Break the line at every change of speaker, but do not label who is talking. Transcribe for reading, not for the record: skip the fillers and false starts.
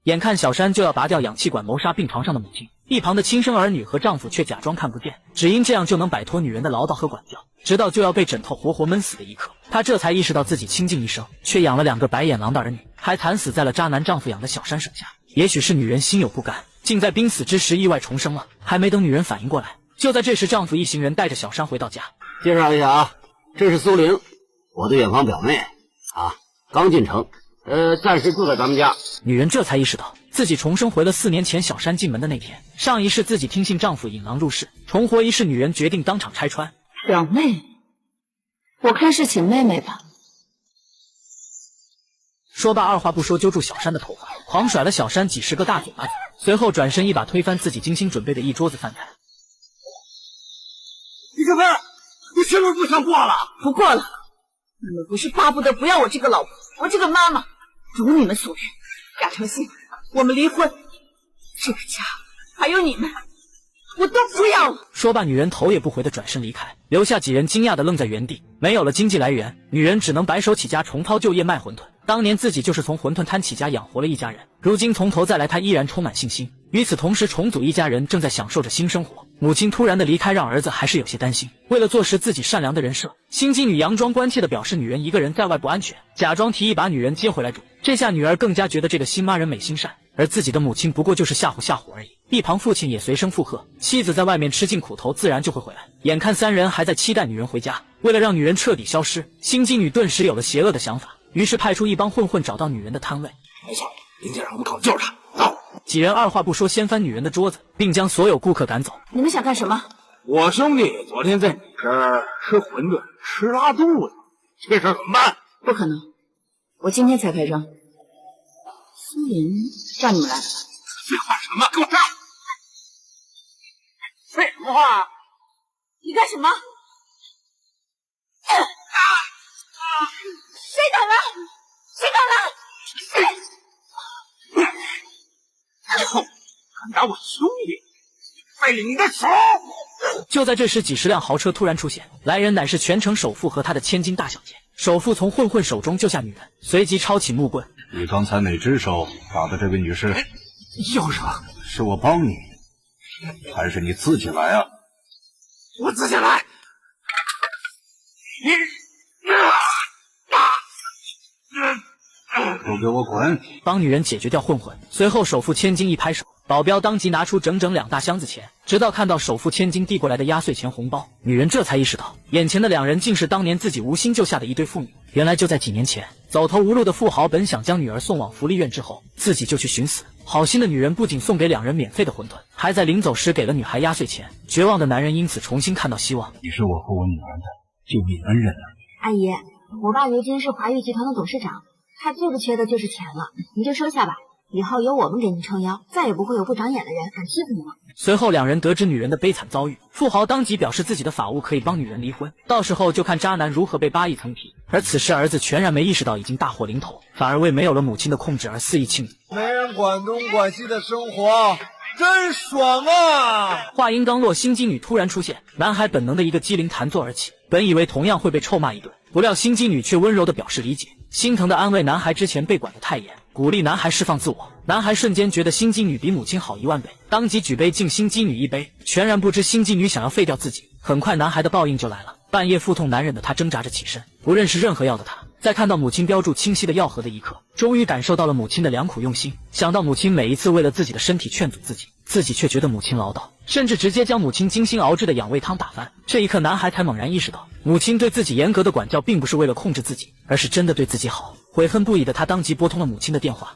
眼看小山就要拔掉氧气管谋杀病床上的母亲，一旁的亲生儿女和丈夫却假装看不见，只因这样就能摆脱女人的唠叨和管教，直到就要被枕头活活闷死的一刻，她这才意识到自己倾尽一生，却养了2个白眼狼的儿女，还惨死在了渣男丈夫养的小山手下。也许是女人心有不甘，竟在濒死之时意外重生了。还没等女人反应过来，就在这时，丈夫一行人带着小山回到家。
介绍一下啊，这是苏玲，我的远房表妹啊，刚进城，暂时住在咱们家。
女人这才意识到自己重生回了4年前小山进门的那天。上一世自己听信丈夫引狼入室，重活一世，女人决定当场拆穿。
表妹，我看是请妹妹吧。
说罢，二话不说揪住小山的头发，狂甩了小山几10个大嘴巴子，随后转身一把推翻自己精心准备的一桌子饭菜。
李小飞，你是不是不想过了？
不过了，你们不是巴不得不要我这个老婆，我这个妈妈，如你们所愿，改成姓，我们离婚，这个家还有你们，我都不要了。
说罢，女人头也不回的转身离开，留下几人惊讶的愣在原地。没有了经济来源，女人只能白手起家，重操旧业卖馄饨。当年自己就是从馄饨摊起家养活了一家人，如今从头再来，她依然充满信心。与此同时，重组一家人正在享受着新生活。母亲突然的离开让儿子还是有些担心，为了坐实自己善良的人设，心机女佯装关切的表示女人一个人在外不安全，假装提议把女人接回来住。这下女儿更加觉得这个新妈人美心善，而自己的母亲不过就是吓唬吓唬而已。一旁父亲也随声附和，妻子在外面吃尽苦头，自然就会回来。眼看3人还在期待女人回家，为了让女人彻底消失，心机女顿时有了邪恶的想法，于是派出一帮混混找到女人的摊位。
没错，明天让我们考就是他。走！
几人二话不说，掀翻女人的桌子，并将所有顾客赶走。
你们想干什么？
我兄弟昨天在你这儿吃馄饨，吃拉肚子，这事儿怎么办？
不可能，我今天才开张。苏林让你们来了。
废话什么？给我站！废什么话？
你干什么？谁敢来？谁敢来？谁？
敢打我兄弟，废了你的手！
就在这时，几10辆豪车突然出现，来人乃是全城首富和他的千金大小姐。首富从混混手中救下女人，随即抄起木棍。
你刚才哪只手打的这位女士？
右手。
是我帮你，还是你自己来啊？
我自己来。
都给我滚！
帮女人解决掉混混。随后首富千金一拍手，保镖当即拿出整整2大箱子钱，直到看到首富千金递过来的压岁钱红包，女人这才意识到眼前的2人竟是当年自己无心救下的一对父女。原来就在几年前，走投无路的富豪本想将女儿送往福利院之后，自己就去寻死。好心的女人不仅送给2人免费的馄饨，还在临走时给了女孩压岁钱。绝望的男人因此重新看到希望。
你是我和我女儿的救命恩人啊！
阿姨，我爸如今是华裕集团的董事长，他最不缺的就是钱了，您就收下吧，以后有我们给您撑腰，再也不会有不长眼的人敢欺负您了。
随后2人得知女人的悲惨遭遇，富豪当即表示自己的法务可以帮女人离婚，到时候就看渣男如何被扒一层皮。而此时儿子全然没意识到已经大祸临头，反而为没有了母亲的控制而肆意庆祝。
没人管东管西的生活真爽啊！
话音刚落，心机女突然出现，男孩本能的一个机灵弹坐而起，本以为同样会被臭骂一顿，不料心机女却温柔地表示理解，心疼地安慰男孩之前被管得太严，鼓励男孩释放自我。男孩瞬间觉得心机女比母亲好1万倍，当即举杯敬心机女一杯，全然不知心机女想要废掉自己。很快男孩的报应就来了，半夜腹痛难忍的他挣扎着起身，不认识任何药的他，在看到母亲标注清晰的药盒的一刻，终于感受到了母亲的良苦用心。想到母亲每一次为了自己的身体劝阻自己却觉得母亲唠叨，甚至直接将母亲精心熬制的养胃汤打翻。这一刻男孩才猛然意识到，母亲对自己严格的管教并不是为了控制自己，而是真的对自己好。悔恨不已的他当即拨通了母亲的电话。